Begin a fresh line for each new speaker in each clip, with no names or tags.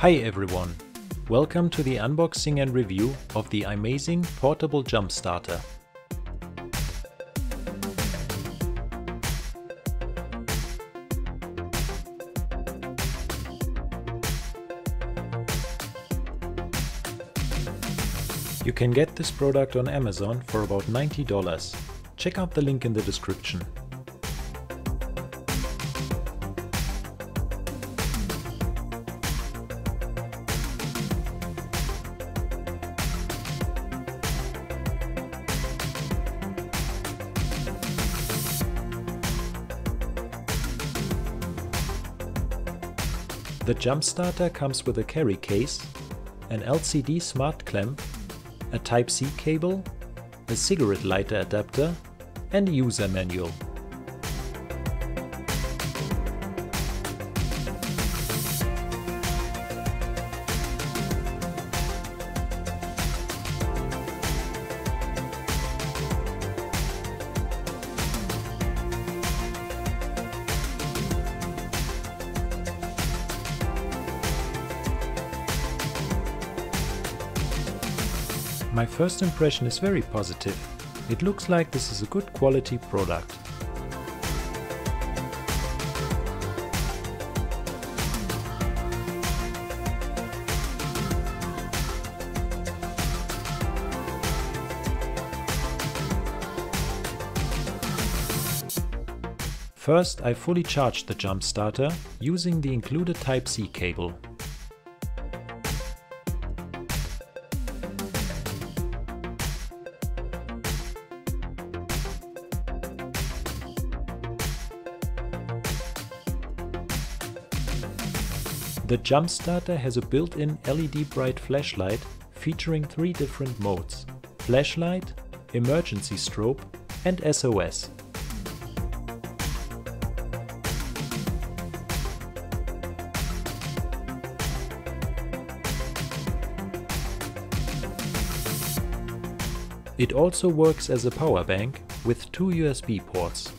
Hi everyone! Welcome to the unboxing and review of the Imazing Portable Jump Starter. You can get this product on Amazon for about $90. Check out the link in the description. The jump starter comes with a carry case, an LCD smart clamp, a Type-C cable, a cigarette lighter adapter and a user manual. My first impression is very positive. It looks like this is a good quality product. First, I fully charged the jump starter using the included Type-C cable. The jump starter has a built-in LED bright flashlight featuring 3 different modes: flashlight, emergency strobe and SOS. It also works as a power bank with 2 USB ports.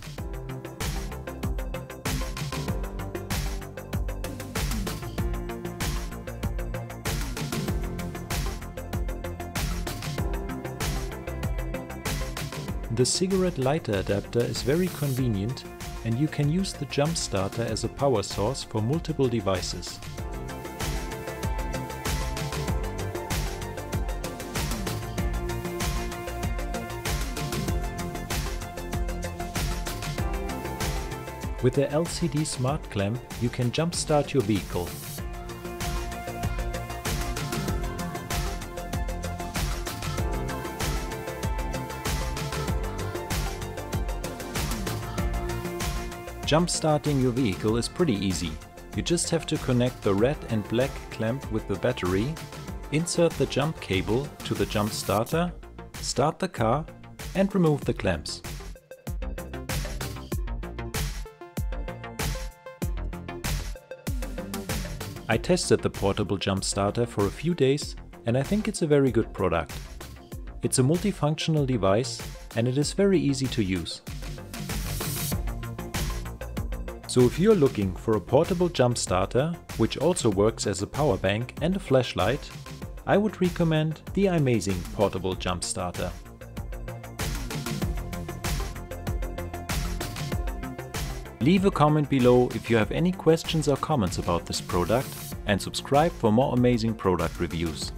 The cigarette lighter adapter is very convenient and you can use the jump starter as a power source for multiple devices. With the LCD smart clamp you can jump start your vehicle. Jump starting your vehicle is pretty easy. You just have to connect the red and black clamp with the battery, insert the jump cable to the jump starter, start the car and remove the clamps. I tested the portable jump starter for a few days and I think it's a very good product. It's a multifunctional device and it is very easy to use. So if you're looking for a portable jump starter, which also works as a power bank and a flashlight, I would recommend the Imazing Portable Jump Starter. Leave a comment below if you have any questions or comments about this product and subscribe for more amazing product reviews.